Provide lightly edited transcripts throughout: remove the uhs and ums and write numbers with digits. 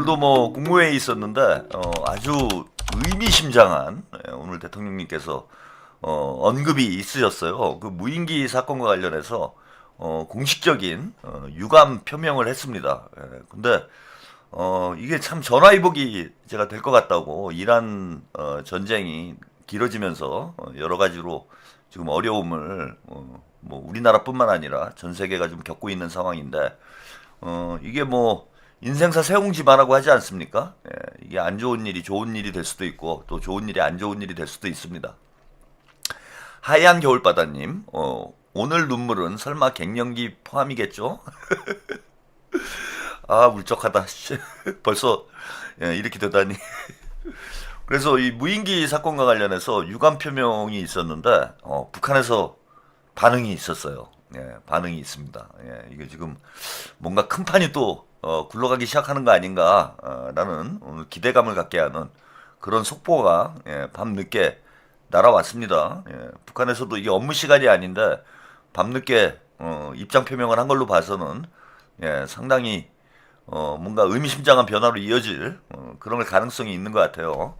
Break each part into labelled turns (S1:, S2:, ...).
S1: 오늘도 뭐 국무회의 있었는데 아주 의미심장한 오늘 대통령님께서 언급이 있으셨어요. 그 무인기 사건과 관련해서 공식적인 유감 표명을 했습니다. 근데 이게 참 전화위복이 제가 될 것 같다고 이란 전쟁이 길어지면서 여러 가지로 지금 어려움을 뭐 우리나라뿐만 아니라 전 세계가 좀 겪고 있는 상황인데 이게 뭐 인생사 세옹지마라고 하지 않습니까? 예, 이게 안 좋은 일이 좋은 일이 될 수도 있고 또 좋은 일이 안 좋은 일이 될 수도 있습니다. 하얀 겨울바다님, 오늘 눈물은 설마 갱년기 포함이겠죠? 아 울적하다. 벌써 이렇게 되다니. 그래서 이 무인기 사건과 관련해서 유감 표명이 있었는데 북한에서 반응이 있었어요. 예, 반응이 있습니다. 예, 이게 지금 뭔가 큰 판이 또 굴러가기 시작하는 거 아닌가 라는 오늘 기대감을 갖게 하는 그런 속보가 밤늦게 날아왔습니다. 예, 북한에서도 이게 업무 시간이 아닌데 밤늦게 입장 표명을 한 걸로 봐서는 상당히 뭔가 의미심장한 변화로 이어질 그런 가능성이 있는 것 같아요.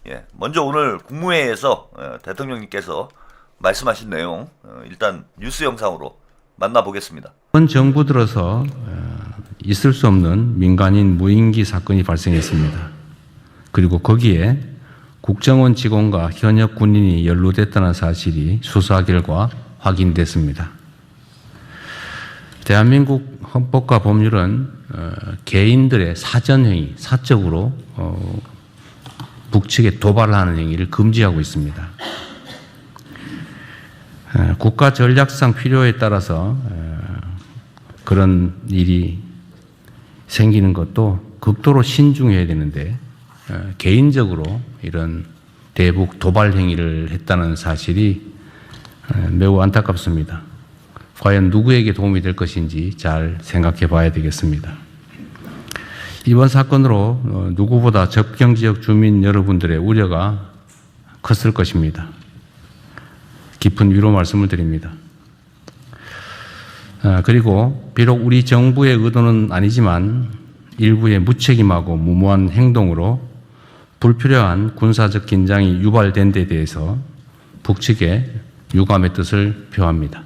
S1: 예, 먼저 오늘 국무회의에서 대통령님께서 말씀하신 내용 일단 뉴스 영상으로 만나보겠습니다.
S2: 이번 정부 들어서 있을 수 없는 민간인 무인기 사건이 발생했습니다. 그리고 거기에 국정원 직원과 현역 군인이 연루됐다는 사실이 수사 결과 확인됐습니다. 대한민국 헌법과 법률은 개인들의 사전행위, 사적으로 북측에 도발하는 행위를 금지하고 있습니다. 국가 전략상 필요에 따라서 그런 일이 생기는 것도 극도로 신중해야 되는데 개인적으로 이런 대북 도발 행위를 했다는 사실이 매우 안타깝습니다. 과연 누구에게 도움이 될 것인지 잘 생각해 봐야 되겠습니다. 이번 사건으로 누구보다 접경지역 주민 여러분들의 우려가 컸을 것입니다. 깊은 위로 말씀을 드립니다. 그리고 비록 우리 정부의 의도는 아니지만 일부의 무책임하고 무모한 행동으로 불필요한 군사적 긴장이 유발된 데 대해서 북측에 유감의 뜻을 표합니다.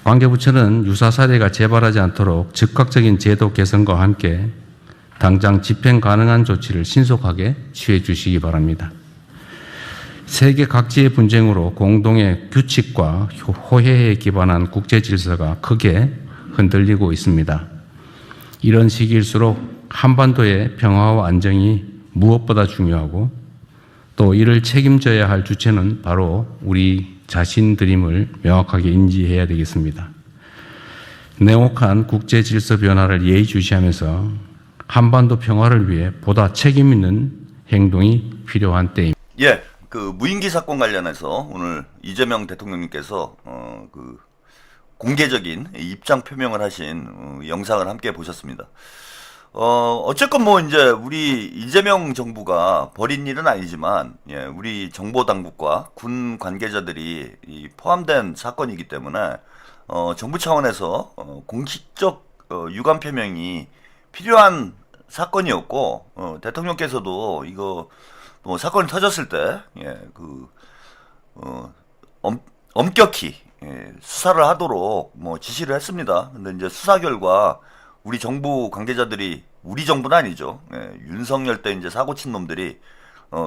S2: 관계부처는 유사 사례가 재발하지 않도록 즉각적인 제도 개선과 함께 당장 집행 가능한 조치를 신속하게 취해 주시기 바랍니다. 세계 각지의 분쟁으로 공동의 규칙과 호혜에 기반한 국제 질서가 크게 흔들리고 있습니다. 이런 시기일수록 한반도의 평화와 안정이 무엇보다 중요하고 또 이를 책임져야 할 주체는 바로 우리 자신들임을 명확하게 인지해야 되겠습니다. 냉혹한 국제 질서 변화를 예의주시하면서 한반도 평화를 위해 보다 책임 있는 행동이 필요한 때입니다.
S1: 예, 그 무인기 사건 관련해서 오늘 이재명 대통령님께서 그 공개적인 입장 표명을 하신 영상을 함께 보셨습니다. 어쨌건 뭐 이제 우리 이재명 정부가 벌인 일은 아니지만 우리 정보 당국과 군 관계자들이 포함된 사건이기 때문에 정부 차원에서 공식적 유감 표명이 필요한 사건이었고 대통령께서도 이거 뭐 사건이 터졌을 때 엄격히 수사를 하도록 뭐 지시를 했습니다. 근데 이제 수사 결과 우리 정부 관계자들이 우리 정부는 아니죠. 윤석열 때 이제 사고 친 놈들이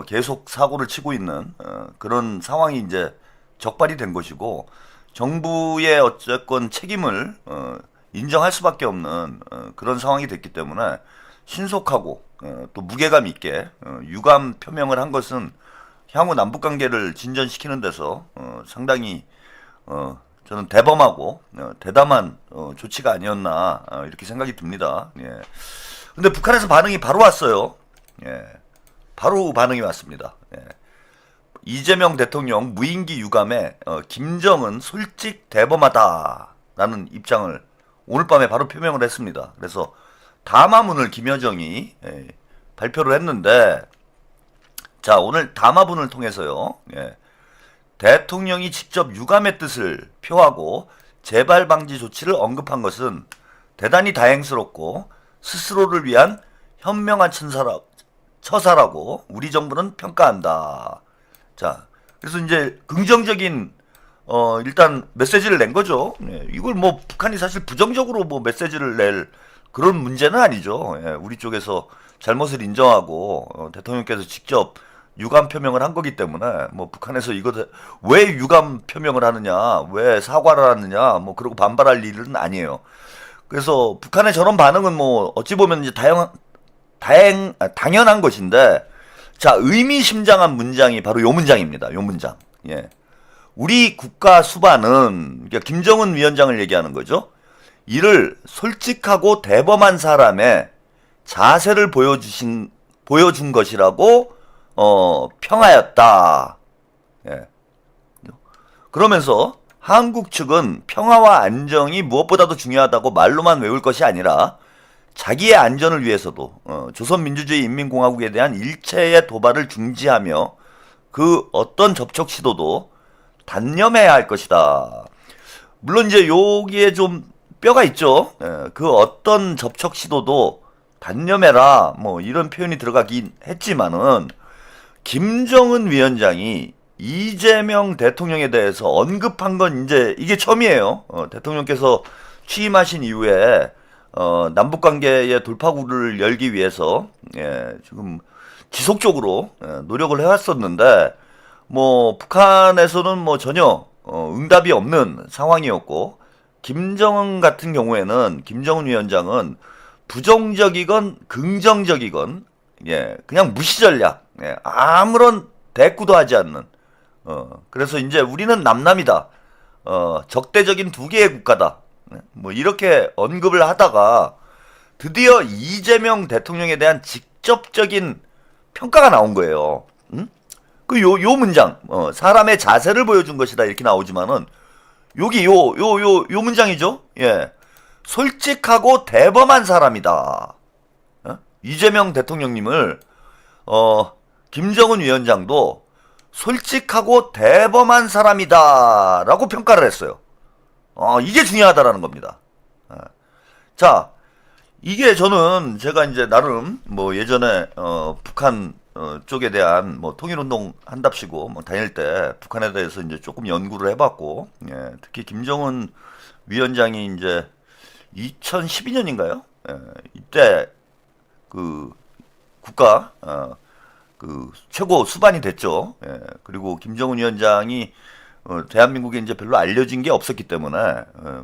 S1: 계속 사고를 치고 있는 그런 상황이 이제 적발이 된 것이고 정부의 어쨌건 책임을 인정할 수밖에 없는 그런 상황이 됐기 때문에 신속하고 또 무게감 있게 유감 표명을 한 것은 향후 남북 관계를 진전시키는 데서 상당히 저는 대범하고 대담한 조치가 아니었나 이렇게 생각이 듭니다. 근데 북한에서 반응이 바로 왔어요. 바로 반응이 왔습니다. 이재명 대통령 무인기 유감에 김정은 솔직 대범하다라는 입장을 오늘 밤에 바로 표명을 했습니다. 그래서 담화문을 김여정이 발표를 했는데 자 오늘 담화문을 통해서요. 대통령이 직접 유감의 뜻을 표하고 재발 방지 조치를 언급한 것은 대단히 다행스럽고 스스로를 위한 현명한 처사라고 우리 정부는 평가한다. 자, 그래서 이제 긍정적인 일단 메시지를 낸 거죠. 네, 이걸 뭐 북한이 사실 부정적으로 뭐 메시지를 낼 그런 문제는 아니죠. 예, 우리 쪽에서 잘못을 인정하고 대통령께서 직접 유감 표명을 한 거기 때문에 뭐 북한에서 이거 왜 유감 표명을 하느냐, 왜 사과를 하느냐, 뭐 그러고 반발할 일은 아니에요. 그래서 북한의 저런 반응은 뭐 어찌 보면 이제 당연한 것인데, 자, 의미심장한 문장이 바로 요 문장입니다. 요 문장. 예. 우리 국가 수반은, 그러니까 김정은 위원장을 얘기하는 거죠. 이를 솔직하고 대범한 사람의 자세를 보여준 것이라고, 평하였다. 예. 그러면서 한국 측은 평화와 안정이 무엇보다도 중요하다고 말로만 외울 것이 아니라 자기의 안전을 위해서도 조선민주주의 인민공화국에 대한 일체의 도발을 중지하며 그 어떤 접촉 시도도 단념해야 할 것이다. 물론 이제 여기에 좀 뼈가 있죠. 그 어떤 접촉 시도도 단념해라 뭐 이런 표현이 들어가긴 했지만은 김정은 위원장이 이재명 대통령에 대해서 언급한 건 이제 이게 처음이에요. 대통령께서 취임하신 이후에 남북 관계의 돌파구를 열기 위해서 지금 지속적으로 노력을 해왔었는데 뭐 북한에서는 뭐 전혀 응답이 없는 상황이었고 김정은 같은 경우에는 김정은 위원장은 부정적이건 긍정적이건 그냥 무시 전략 아무런 대꾸도 하지 않는 그래서 이제 우리는 남남이다 적대적인 두 개의 국가다 뭐 이렇게 언급을 하다가 드디어 이재명 대통령에 대한 직접적인 평가가 나온 거예요. 응? 요 문장 사람의 자세를 보여준 것이다 이렇게 나오지만은 여기 요 문장이죠. 예, 솔직하고 대범한 사람이다. 이재명 대통령님을 김정은 위원장도 솔직하고 대범한 사람이다라고 평가를 했어요. 이게 중요하다라는 겁니다. 자, 이게 저는 제가 이제 나름 뭐 예전에 북한 쪽에 대한 뭐 통일운동 한답시고 뭐 다닐 때 북한에 대해서 이제 조금 연구를 해봤고, 특히 김정은 위원장이 이제 2012년인가요? 이때 그 국가 그 최고 수반이 됐죠. 그리고 김정은 위원장이 대한민국에 이제 별로 알려진 게 없었기 때문에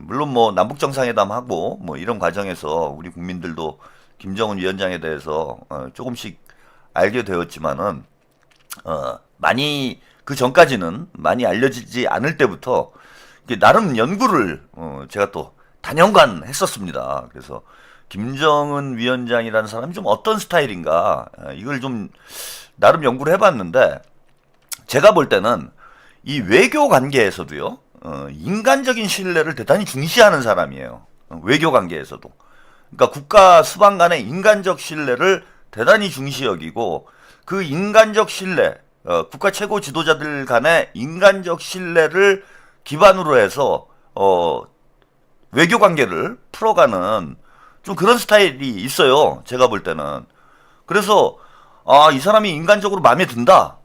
S1: 물론 뭐 남북 정상회담하고 뭐 이런 과정에서 우리 국민들도 김정은 위원장에 대해서 조금씩 알게 되었지만은 많이 그 전까지는 많이 알려지지 않을 때부터 나름 연구를 제가 또 단연간 했었습니다. 그래서 김정은 위원장이라는 사람이 좀 어떤 스타일인가 이걸 좀 나름 연구를 해봤는데 제가 볼 때는 이 외교 관계에서도요 인간적인 신뢰를 대단히 중시하는 사람이에요. 외교 관계에서도 그러니까 국가 수반 간의 인간적 신뢰를 대단히 중시 여기고 그 인간적 신뢰 국가 최고 지도자들 간의 인간적 신뢰를 기반으로 해서 외교 관계를 풀어가는 좀 그런 스타일이 있어요. 제가 볼 때는. 그래서 이 사람이 인간적으로 마음에 든다.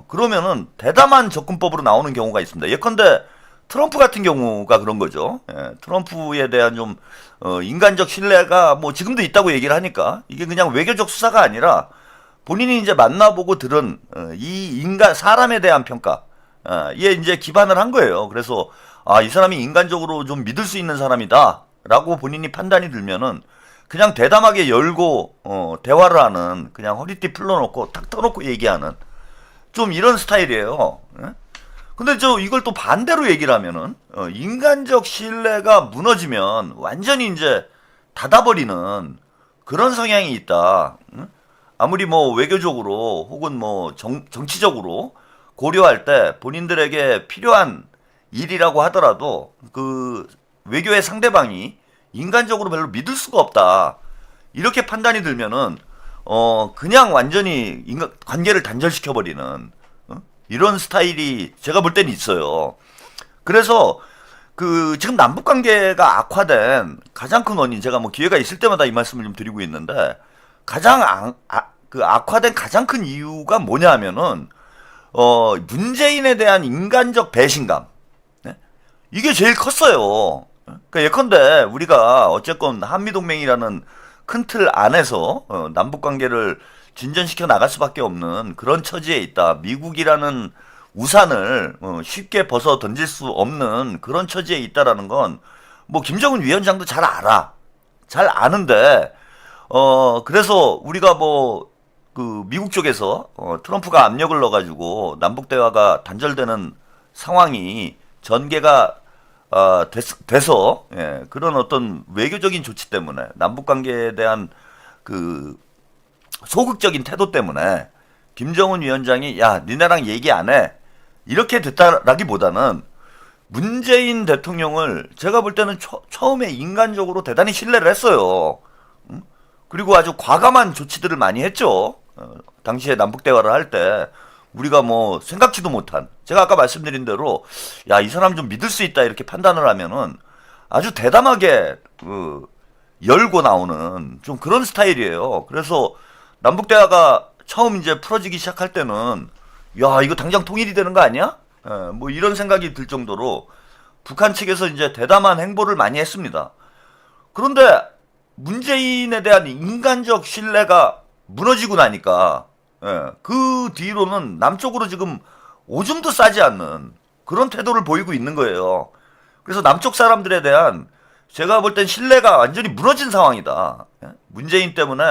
S1: 그러면은 대담한 접근법으로 나오는 경우가 있습니다. 예컨대 트럼프 같은 경우가 그런 거죠. 트럼프에 대한 좀 인간적 신뢰가 뭐 지금도 있다고 얘기를 하니까 이게 그냥 외교적 수사가 아니라 본인이 이제 만나보고 들은 이 사람에 대한 평가에 이제 기반을 한 거예요. 그래서 이 사람이 인간적으로 좀 믿을 수 있는 사람이다라고 본인이 판단이 들면은 그냥 대담하게 열고 대화를 하는 그냥 허리띠 풀러놓고 탁 터놓고 얘기하는 좀 이런 스타일이에요. 근데 이걸 또 반대로 얘기를 하면은 인간적 신뢰가 무너지면 완전히 이제 닫아버리는 그런 성향이 있다. 아무리 뭐 외교적으로 혹은 뭐 정치적으로 고려할 때 본인들에게 필요한 일이라고 하더라도 그 외교의 상대방이 인간적으로 별로 믿을 수가 없다. 이렇게 판단이 들면은 그냥 완전히 관계를 단절시켜버리는 이런 스타일이 제가 볼 때는 있어요. 그래서 지금 남북 관계가 악화된 가장 큰 원인, 제가 뭐 기회가 있을 때마다 이 말씀을 좀 드리고 있는데, 악화된 가장 큰 이유가 뭐냐 하면은, 문재인에 대한 인간적 배신감. 네? 이게 제일 컸어요. 그러니까 예컨대 우리가 어쨌건 한미동맹이라는 큰 틀 안에서 남북 관계를 진전시켜 나갈 수밖에 없는 그런 처지에 있다. 미국이라는 우산을 쉽게 벗어 던질 수 없는 그런 처지에 있다라는 건 뭐 김정은 위원장도 잘 알아. 잘 아는데 그래서 우리가 뭐 미국 쪽에서 트럼프가 압력을 넣어가지고 남북 대화가 단절되는 상황이 전개가 돼서 예, 그런 어떤 외교적인 조치 때문에 남북 관계에 대한 그 소극적인 태도 때문에 김정은 위원장이 야 니네랑 얘기 안 해 이렇게 됐다라기보다는 문재인 대통령을 제가 볼 때는 처음에 인간적으로 대단히 신뢰를 했어요. 그리고 아주 과감한 조치들을 많이 했죠. 당시에 남북 대화를 할 때 우리가 뭐 생각지도 못한, 제가 아까 말씀드린 대로 야 이 사람 좀 믿을 수 있다 이렇게 판단을 하면은 아주 대담하게 열고 나오는 좀 그런 스타일이에요. 그래서 남북 대화가 처음 이제 풀어지기 시작할 때는 야 이거 당장 통일이 되는 거 아니야? 뭐 이런 생각이 들 정도로 북한 측에서 이제 대담한 행보를 많이 했습니다. 그런데 문재인에 대한 인간적 신뢰가 무너지고 나니까 그 뒤로는 남쪽으로 지금 오줌도 싸지 않는 그런 태도를 보이고 있는 거예요. 그래서 남쪽 사람들에 대한 제가 볼 땐 신뢰가 완전히 무너진 상황이다. 문재인 때문에,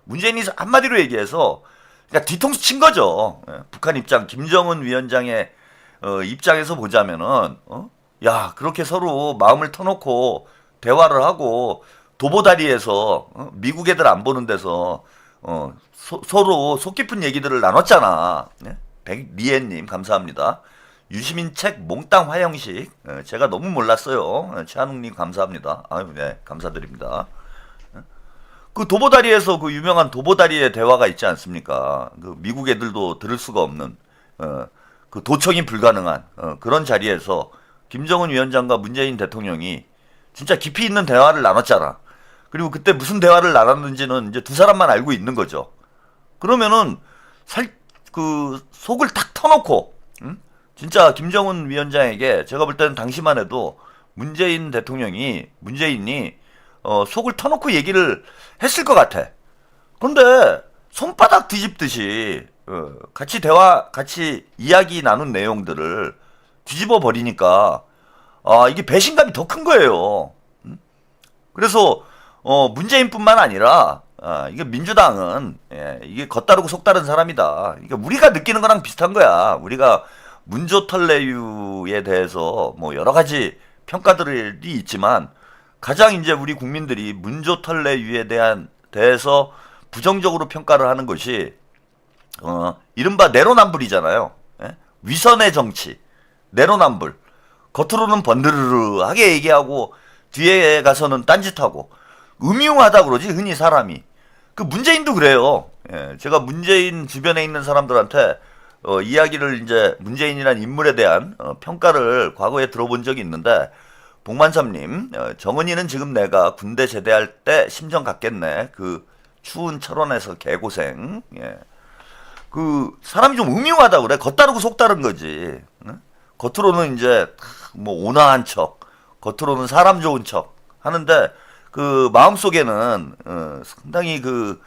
S1: 문재인이 한마디로 얘기해서 그러니까 뒤통수 친 거죠. 북한 입장, 김정은 위원장의 입장에서 보자면은 야 그렇게 서로 마음을 터놓고 대화를 하고 도보다리에서 미국 애들 안 보는 데서 서로 속 깊은 얘기들을 나눴잖아. 네? 백리에님 감사합니다. 유시민 책 몽땅 화형식 제가 너무 몰랐어요. 최한웅님 감사합니다. 아유 네 감사드립니다. 그 도보다리에서 그 유명한 도보다리의 대화가 있지 않습니까? 그 미국 애들도 들을 수가 없는 그 도청이 불가능한 그런 자리에서 김정은 위원장과 문재인 대통령이 진짜 깊이 있는 대화를 나눴잖아. 그리고 그때 무슨 대화를 나눴는지는 이제 두 사람만 알고 있는 거죠. 그러면은 속을 탁 터놓고 진짜 김정은 위원장에게 제가 볼 때는 당시만 해도 문재인이 속을 터놓고 얘기를 했을 것 같아. 그런데 손바닥 뒤집듯이 같이 이야기 나눈 내용들을 뒤집어 버리니까 이게 배신감이 더 큰 거예요. 그래서 문재인뿐만 아니라 이게 민주당은 이게 겉다르고 속다른 사람이다. 이게 우리가 느끼는 거랑 비슷한 거야. 우리가 문조털레유에 대해서 뭐 여러 가지 평가들이 있지만 가장 이제 우리 국민들이 문조털레유에 대해서 부정적으로 평가를 하는 것이 이른바 내로남불이잖아요. 위선의 정치, 내로남불. 겉으로는 번드르르하게 얘기하고 뒤에 가서는 딴짓하고 음흉하다 그러지 흔히 사람이. 그 문재인도 그래요. 제가 문재인 주변에 있는 사람들한테 이야기를 이제 문재인이라는 인물에 대한 평가를 과거에 들어본 적이 있는데 복만삼님 정은이는 지금 내가 군대 제대할 때 심정 같겠네. 그 추운 철원에서 개고생. 그 사람이 좀 음흉하다 그래. 겉다르고 속다른 거지. 겉으로는 이제 뭐 온화한 척, 겉으로는 사람 좋은 척 하는데 그 마음속에는 상당히 그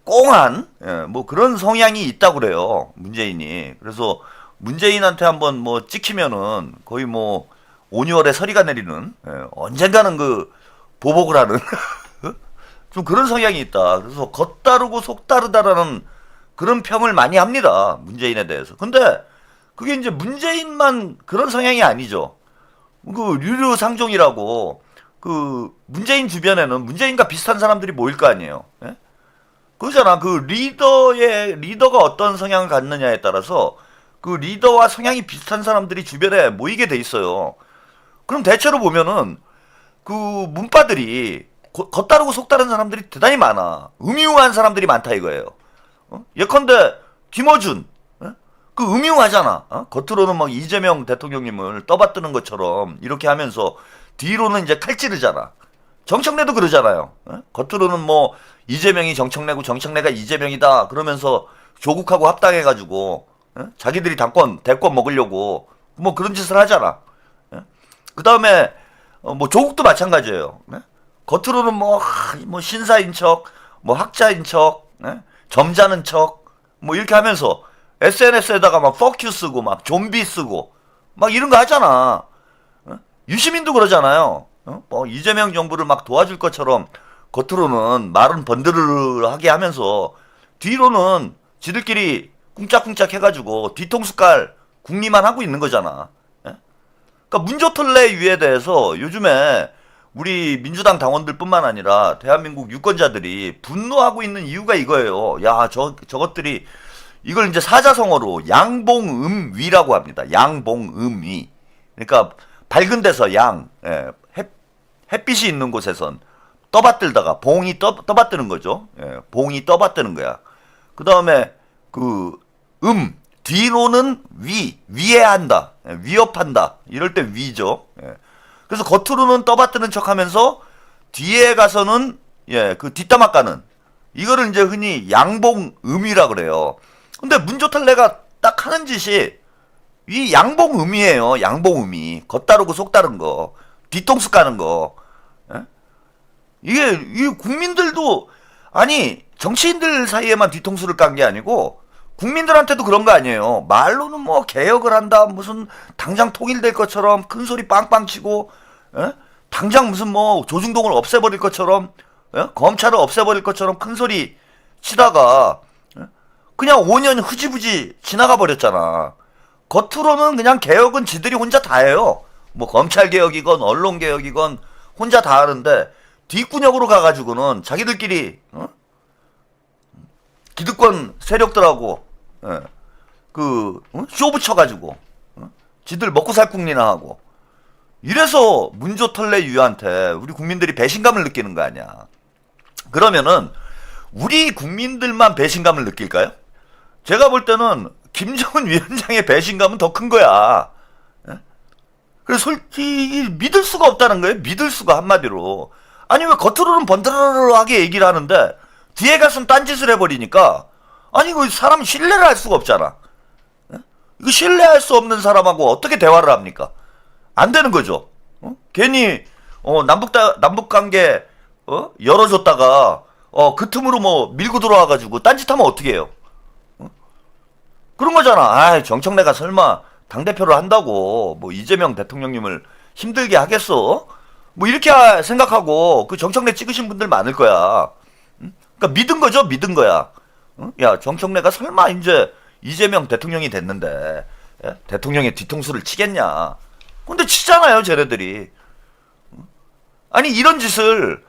S1: 꽁한 뭐 그런 성향이 있다고 그래요. 문재인이. 그래서 문재인한테 한번 뭐 찍히면은 거의 뭐 5, 6월에 서리가 내리는 언젠가는 그 보복을 하는 좀 그런 성향이 있다. 그래서 겉다르고 속다르다라는 그런 평을 많이 합니다. 문재인에 대해서. 근데 그게 이제 문재인만 그런 성향이 아니죠. 그 류류상종이라고 그 문재인 주변에는 문재인과 비슷한 사람들이 모일 거 아니에요. 그러잖아. 그 리더가 어떤 성향을 갖느냐에 따라서 그 리더와 성향이 비슷한 사람들이 주변에 모이게 돼 있어요. 그럼 대체로 보면은 그 문파들이 겉다르고 속다른 사람들이 대단히 많아. 음흉한 사람들이 많다 이거예요. 예컨대 김어준. 그 음흉하잖아. 겉으로는 막 이재명 대통령님을 떠받드는 것처럼 이렇게 하면서 뒤로는 이제 칼찌르잖아. 정청래도 그러잖아요. 겉으로는 뭐 이재명이 정청래고 정청래가 이재명이다 그러면서 조국하고 합당해가지고 자기들이 대권 먹으려고 뭐 그런 짓을 하잖아. 그 다음에 뭐 조국도 마찬가지예요. 겉으로는 뭐 신사인 척, 뭐 학자인 척, 점잖은 척, 뭐 이렇게 하면서 SNS에다가 막 fuck you 쓰고 막 좀비 쓰고 막 이런 거 하잖아. 유시민도 그러잖아요. 뭐 이재명 정부를 막 도와줄 것처럼 겉으로는 말은 번드르르하게 하면서 뒤로는 지들끼리 꿍짝꿍짝 해가지고 뒤통수 깔 궁리만 하고 있는 거잖아. 그러니까 문조털레유에 대해서 요즘에 우리 민주당 당원들뿐만 아니라 대한민국 유권자들이 분노하고 있는 이유가 이거예요. 야, 저것들이 이걸 이제 사자성어로 양봉음위라고 합니다. 양봉음위. 그러니까 밝은 데서 햇빛이 있는 곳에선 떠받들다가 봉이 떠받드는 거죠. 봉이 떠받드는 거야. 그 다음에 뒤로는 위해한다, 위협한다. 이럴 때 위죠. 그래서 겉으로는 떠받드는 척하면서 뒤에 가서는 그 뒷담화 까는 이거를 이제 흔히 양봉음이라 그래요. 근데 문조탈레가 딱 하는 짓이 이 양봉음이에요. 양봉음이 겉 다르고 속 다른 거, 뒤통수 까는 거. 이게 국민들도 아니 정치인들 사이에만 뒤통수를 깐 게 아니고 국민들한테도 그런 거 아니에요. 말로는 뭐 개혁을 한다, 무슨 당장 통일될 것처럼 큰 소리 빵빵 치고, 당장 무슨 뭐 조중동을 없애버릴 것처럼, 검찰을 없애버릴 것처럼 큰 소리 치다가 그냥 5년 흐지부지 지나가 버렸잖아. 겉으로는 그냥 개혁은 지들이 혼자 다 해요. 뭐 검찰 개혁이건 언론 개혁이건 혼자 다 하는데 뒷구녕으로 가가지고는 자기들끼리 기득권 세력들하고 쇼 붙여가지고 지들 먹고 살 궁리나 하고 이래서 문조털레유한테 우리 국민들이 배신감을 느끼는 거 아니야. 그러면은 우리 국민들만 배신감을 느낄까요? 제가 볼 때는 김정은 위원장의 배신감은 더 큰 거야. 그래서 솔직히 믿을 수가 없다는 거예요. 믿을 수가 한마디로. 아니 왜 겉으로는 번드르르하게 얘기를 하는데 뒤에 가서는 딴짓을 해버리니까 아니 이거 사람 신뢰를 할 수가 없잖아. 이거 신뢰할 수 없는 사람하고 어떻게 대화를 합니까? 안 되는 거죠. 괜히 남북관계 열어줬다가 그 틈으로 뭐 밀고 들어와가지고 딴짓하면 어떻게 해요? 그런 거잖아. 아, 정청래가 설마 당대표를 한다고 뭐 이재명 대통령님을 힘들게 하겠어? 뭐 이렇게 생각하고 그 정청래 찍으신 분들 많을 거야. 그러니까 믿은 거죠. 믿은 거야. 야, 정청래가 설마 이제 이재명 대통령이 됐는데 대통령의 뒤통수를 치겠냐. 근데 치잖아요, 쟤네들이. 아니 이런 짓을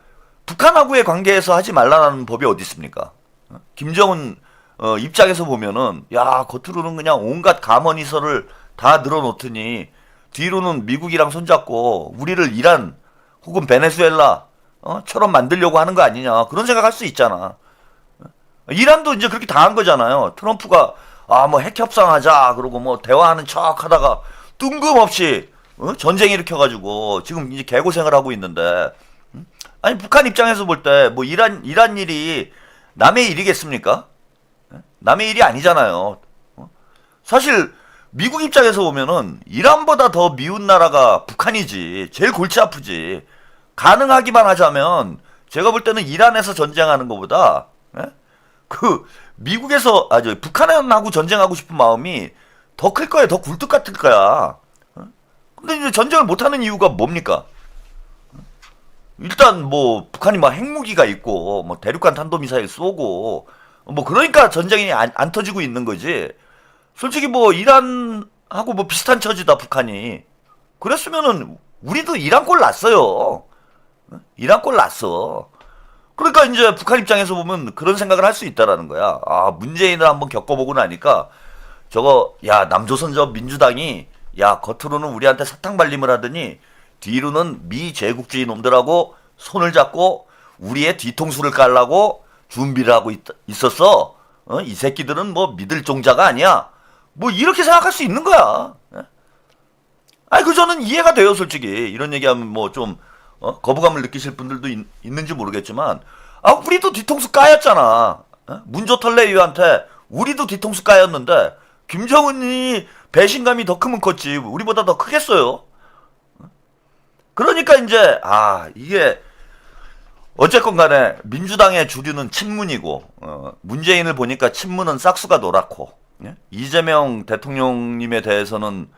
S1: 북한하고의 관계에서 하지 말라는 법이 어디 있습니까? 김정은 입장에서 보면은 야, 겉으로는 그냥 온갖 감언이설을 다 늘어놓더니 뒤로는 미국이랑 손잡고 우리를 이란 혹은 베네수엘라 처럼 만들려고 하는 거 아니냐, 그런 생각할 수 있잖아. 이란도 이제 그렇게 당한 거잖아요. 트럼프가 뭐 핵 협상하자 그러고 뭐 대화하는 척 하다가 뜬금없이 전쟁 일으켜가지고 지금 이제 개고생을 하고 있는데, 아니 북한 입장에서 볼 때 뭐 이란 일이 남의 일이겠습니까? 남의 일이 아니잖아요. 사실 미국 입장에서 보면은 이란보다 더 미운 나라가 북한이지. 제일 골치 아프지. 가능하기만 하자면 제가 볼 때는 이란에서 전쟁하는 것보다 그 미국에서 북한하고 전쟁하고 싶은 마음이 더 클 거야. 더 굴뚝 같을 거야. 근데 이제 전쟁을 못하는 이유가 뭡니까? 일단 뭐 북한이 막 핵무기가 있고 뭐 대륙간 탄도미사일 쏘고 뭐 그러니까 전쟁이 안 터지고 있는 거지. 솔직히 뭐 이란하고 뭐 비슷한 처지다 북한이. 그랬으면은 우리도 이란 꼴 났어요. 이란 꼴 났어. 그러니까 이제 북한 입장에서 보면 그런 생각을 할 수 있다라는 거야. 아, 문재인을 한번 겪어보고 나니까 남조선 저 민주당이 겉으로는 우리한테 사탕 발림을 하더니 뒤로는 미제국주의 놈들하고 손을 잡고 우리의 뒤통수를 깔라고 준비를 하고 있었어. 이 새끼들은 뭐 믿을 종자가 아니야. 뭐 이렇게 생각할 수 있는 거야. 예? 아니 그 저는 이해가 돼요 솔직히. 이런 얘기하면 뭐 좀 거부감을 느끼실 분들도 있는지 모르겠지만 우리도 뒤통수 까였잖아. 문조털레이유한테 우리도 뒤통수 까였는데 김정은이 배신감이 더 크면 컸지 우리보다 더 크겠어요. 그러니까 이제 이게 어쨌건 간에 민주당의 주류는 친문이고 문재인을 보니까 친문은 싹수가 노랗고 예? 이재명 대통령님에 대해서는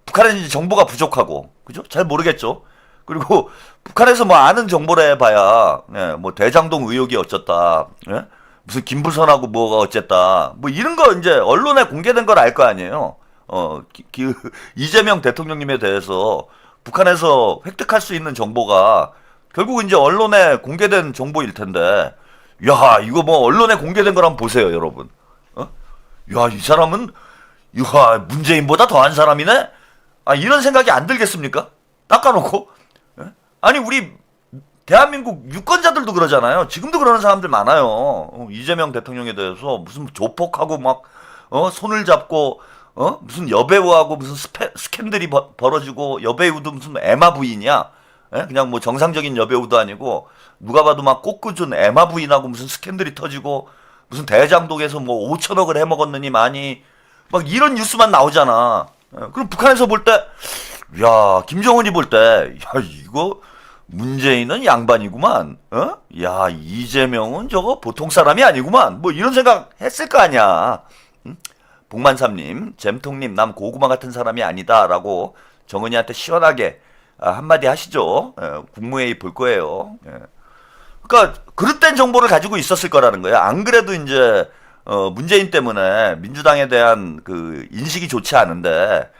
S1: 북한에 이제 정보가 부족하고 그죠? 잘 모르겠죠. 그리고 북한에서 뭐 아는 정보를 해봐야 뭐 대장동 의혹이 어쩌다 예? 무슨 김부선하고 뭐가 어쨌다 뭐 이런 거 이제 언론에 공개된 걸 알 거 아니에요. 이재명 대통령님에 대해서 북한에서 획득할 수 있는 정보가 결국 이제 언론에 공개된 정보일 텐데, 야, 이거 뭐 언론에 공개된 걸 한번 보세요, 여러분. 야, 이 사람은, 야, 문재인보다 더한 사람이네? 이런 생각이 안 들겠습니까? 닦아놓고. 아니, 우리, 대한민국 유권자들도 그러잖아요. 지금도 그러는 사람들 많아요. 이재명 대통령에 대해서 무슨 조폭하고 막, 손을 잡고, 무슨 여배우하고 무슨 스캔들이 벌어지고, 여배우도 무슨 에마 부인이야? 예? 그냥 뭐 정상적인 여배우도 아니고 누가 봐도 막 꽃구준 에마 부인하고 무슨 스캔들이 터지고 무슨 대장동에서 뭐 5천억을 해먹었느니 많이 막 이런 뉴스만 나오잖아. 예? 그럼 북한에서 볼 때, 야 김정은이 볼 때, 야 이거 문재인은 양반이구만. 야 이재명은 저거 보통 사람이 아니구만. 뭐 이런 생각 했을 거 아니야. 응? 복만삼님, 잼통님, 남 고구마 같은 사람이 아니다라고 정은이한테 시원하게 한마디 하시죠. 국무회의 볼 거예요. 그러니까 그릇된 정보를 가지고 있었을 거라는 거예요. 안 그래도 이제 문재인 때문에 민주당에 대한 그 인식이 좋지 않은데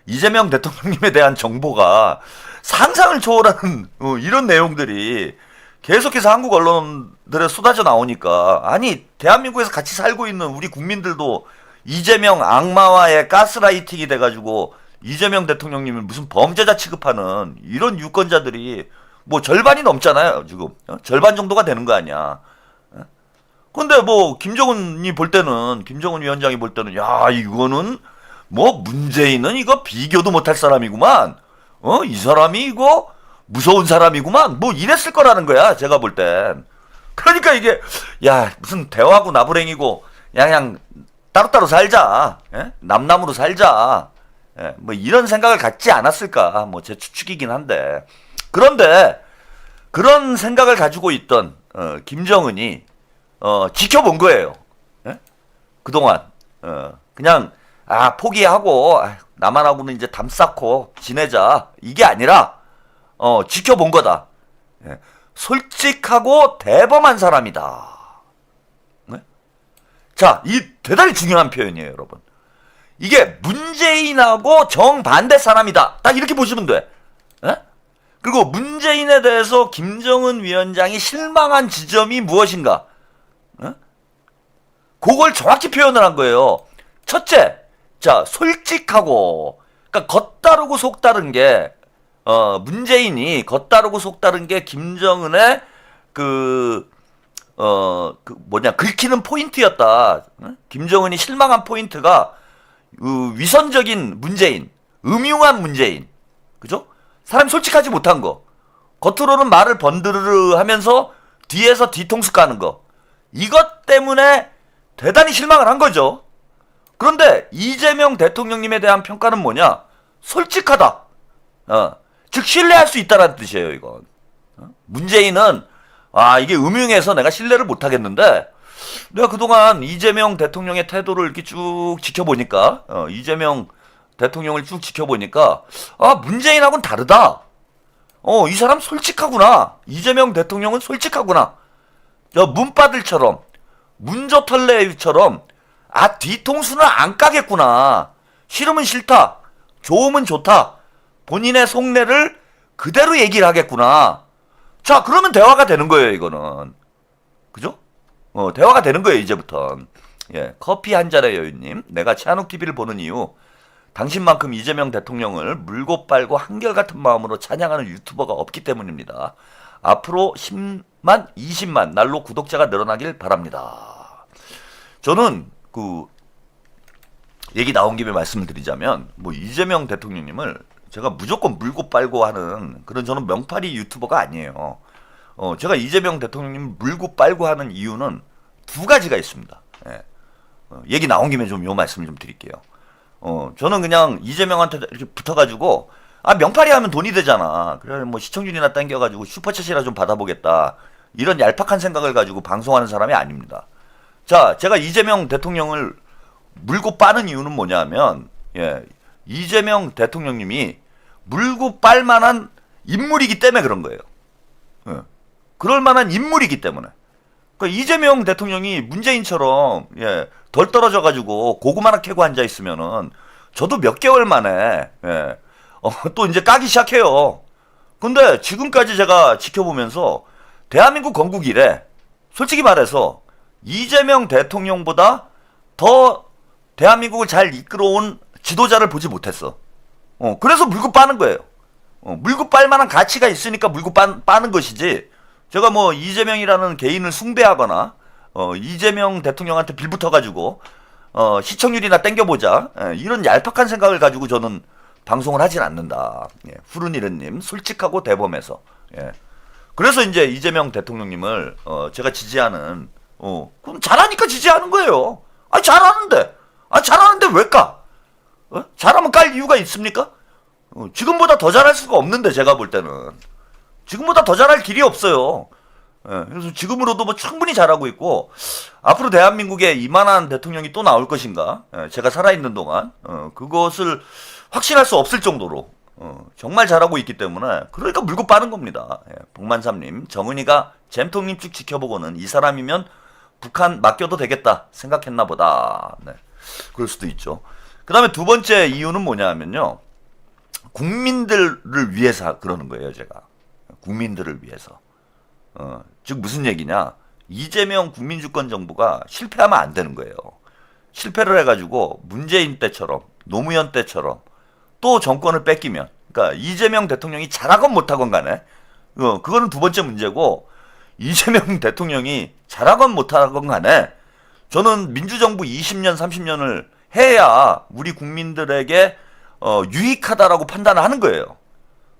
S1: 이재명 대통령님에 대한 정보가 상상을 초월하는 이런 내용들이 계속해서 한국 언론들에 쏟아져 나오니까 아니 대한민국에서 같이 살고 있는 우리 국민들도 이재명 악마와의 가스라이팅이 돼가지고 이재명 대통령님을 무슨 범죄자 취급하는 이런 유권자들이 뭐 절반이 넘잖아요, 지금. 절반 정도가 되는 거 아니야. 근데 뭐, 김정은이 볼 때는, 김정은 위원장이 볼 때는, 야, 이거는 뭐, 문재인은 이거 비교도 못할 사람이구만. 이 사람이 이거 무서운 사람이구만. 뭐, 이랬을 거라는 거야, 제가 볼 땐. 그러니까 이게, 야, 무슨 대화하고 나부랭이고, 그냥 따로따로 살자. 예? 남남으로 살자. 예, 뭐 이런 생각을 갖지 않았을까 뭐 제 추측이긴 한데 그런데 그런 생각을 가지고 있던 김정은이 지켜본 거예요. 예? 그동안 그냥 포기하고 남한하고는 이제 담 쌓고 지내자 이게 아니라 지켜본 거다. 예? 솔직하고 대범한 사람이다. 네? 자, 이 대단히 중요한 표현이에요, 여러분. 이게 문재인하고 정반대 사람이다. 딱 이렇게 보시면 돼. 에? 그리고 문재인에 대해서 김정은 위원장이 실망한 지점이 무엇인가? 에? 그걸 정확히 표현을 한 거예요. 첫째, 자, 솔직하고, 그러니까 겉다르고 속다른 게, 문재인이 겉다르고 속다른 게 김정은의 긁히는 포인트였다. 에? 김정은이 실망한 포인트가 위선적인 문재인, 음흉한 문재인, 그죠? 사람이 솔직하지 못한 거, 겉으로는 말을 번드르르 하면서 뒤에서 뒤통수 까는 거, 이것 때문에 대단히 실망을 한 거죠. 그런데 이재명 대통령님에 대한 평가는 뭐냐? 솔직하다. 즉 신뢰할 수 있다는 뜻이에요, 이건. 문재인은 이게 음흉해서 내가 신뢰를 못 하겠는데 내가 그동안 이재명 대통령의 태도를 이렇게 쭉 지켜보니까 이재명 대통령을 쭉 지켜보니까 문재인하고는 다르다. 이 사람 솔직하구나. 이재명 대통령은 솔직하구나. 문바들처럼 문조털레처럼 뒤통수는 안 까겠구나. 싫으면 싫다. 좋으면 좋다. 본인의 속내를 그대로 얘기를 하겠구나. 자, 그러면 대화가 되는 거예요, 이거는. 그죠? 대화가 되는 거예요, 이제부턴. 예, 커피 한 잔의 여유님. 내가 최한욱TV를 보는 이유, 당신만큼 이재명 대통령을 물고 빨고 한결같은 마음으로 찬양하는 유튜버가 없기 때문입니다. 앞으로 10만, 20만 날로 구독자가 늘어나길 바랍니다. 저는 얘기 나온 김에 말씀을 드리자면 뭐 이재명 대통령님을 제가 무조건 물고 빨고 하는 그런 저는 명파리 유튜버가 아니에요. 제가 이재명 대통령님 물고 빨고 하는 이유는 두 가지가 있습니다. 예. 얘기 나온 김에 좀 요 말씀을 좀 드릴게요. 저는 그냥 이재명한테 이렇게 붙어가지고 명파리 하면 돈이 되잖아. 그래 뭐 시청률이나 땡겨가지고 슈퍼챗이라 좀 받아보겠다. 이런 얄팍한 생각을 가지고 방송하는 사람이 아닙니다. 자, 제가 이재명 대통령을 물고 빠는 이유는 뭐냐면, 예, 이재명 대통령님이 물고 빨 만한 인물이기 때문에 그런 거예요. 예, 그럴 만한 인물이기 때문에. 그러니까 이재명 대통령이 문재인처럼, 예, 덜 떨어져가지고 고구마나 캐고 앉아있으면은 저도 몇 개월 만에, 예, 또 이제 까기 시작해요. 근데 지금까지 제가 지켜보면서 대한민국 건국 이래, 솔직히 말해서 이재명 대통령보다 더 대한민국을 잘 이끌어온 지도자를 보지 못했어. 그래서 물고 빠는 거예요. 물고 빨 만한 가치가 있으니까 물고 빠는 것이지. 제가 뭐 이재명이라는 개인을 숭배하거나 이재명 대통령한테 빌붙어가지고 시청률이나 땡겨보자, 이런 얄팍한 생각을 가지고 저는 방송을 하진 않는다. 예, 푸른이른님 솔직하고 대범해서. 예. 그래서 이제 이재명 대통령님을 제가 지지하는, 그럼 잘하니까 지지하는 거예요. 잘하는데 왜 까? 잘하면 깔 이유가 있습니까? 지금보다 더 잘할 수가 없는데, 제가 볼 때는 지금보다 더 잘할 길이 없어요. 예, 그래서 지금으로도 뭐 충분히 잘하고 있고, 앞으로 대한민국에 이만한 대통령이 또 나올 것인가, 제가 살아있는 동안 그것을 확신할 수 없을 정도로 정말 잘하고 있기 때문에, 그러니까 물고 빠는 겁니다. 예, 복만삼님, 정은이가 잼통님 쭉 지켜보고는 이 사람이면 북한 맡겨도 되겠다 생각했나 보다. 네, 그럴 수도 있죠. 그 다음에 두 번째 이유는 뭐냐 하면요, 국민들을 위해서 그러는 거예요. 제가 국민들을 위해서. 즉 무슨 얘기냐, 이재명 국민주권 정부가 실패하면 안 되는 거예요. 실패를 해가지고 문재인 때처럼, 노무현 때처럼 또 정권을 뺏기면, 그러니까 이재명 대통령이 잘하건 못하건 간에, 그거는 두 번째 문제고, 이재명 대통령이 잘하건 못하건 간에 저는 민주정부 20년 30년을 해야 우리 국민들에게 유익하다라고 판단을 하는 거예요.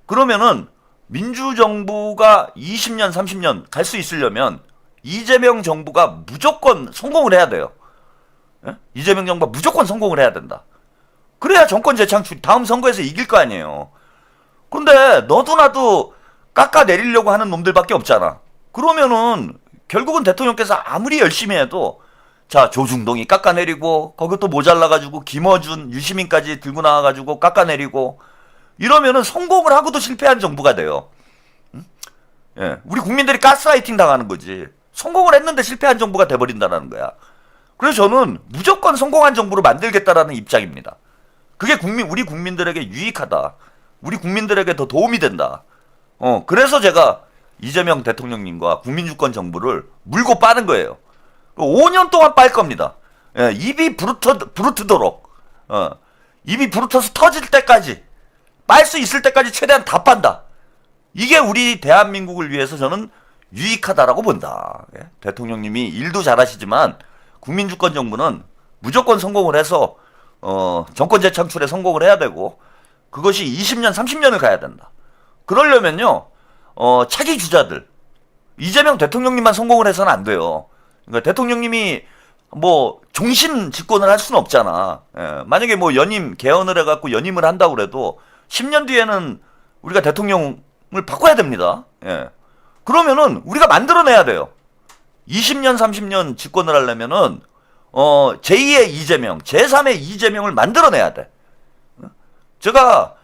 S1: 그러면은 민주정부가 20년 30년 갈 수 있으려면 이재명 정부가 무조건 성공을 해야 돼요. 예? 이재명 정부가 무조건 성공을 해야 된다. 그래야 정권 재창출 다음 선거에서 이길 거 아니에요. 근데 너도 나도 깎아내리려고 하는 놈들밖에 없잖아. 그러면은 결국은 대통령께서 아무리 열심히 해도, 자, 조중동이 깎아내리고 거기 또 모자라가지고 김어준, 유시민까지 들고 나와가지고 깎아내리고 이러면은 성공을 하고도 실패한 정부가 돼요. 응? 예, 우리 국민들이 가스라이팅 당하는 거지. 성공을 했는데 실패한 정부가 돼버린다는 거야. 그래서 저는 무조건 성공한 정부를 만들겠다라는 입장입니다. 그게 우리 국민들에게 유익하다. 우리 국민들에게 더 도움이 된다. 그래서 제가 이재명 대통령님과 국민주권 정부를 물고 빠는 거예요. 5년 동안 빨 겁니다. 예, 입이 부르트도록, 입이 부르터서 터질 때까지, 빨 수 있을 때까지 최대한 다 빤다. 이게 우리 대한민국을 위해서 저는 유익하다라고 본다. 예? 대통령님이 일도 잘하시지만 국민주권 정부는 무조건 성공을 해서 정권 재창출에 성공을 해야 되고, 그것이 20년 30년을 가야 된다. 그러려면요, 차기 주자들, 이재명 대통령님만 성공을 해서는 안 돼요. 그러니까 대통령님이 뭐 종신 집권을 할 수는 없잖아. 예, 만약에 뭐 개헌을 해갖고 연임을 한다고 그래도 10년 뒤에는 우리가 대통령을 바꿔야 됩니다. 예. 그러면은 우리가 만들어내야 돼요. 20년 30년 집권을 하려면은 제2의 이재명, 제3의 이재명을 만들어내야 돼. 제가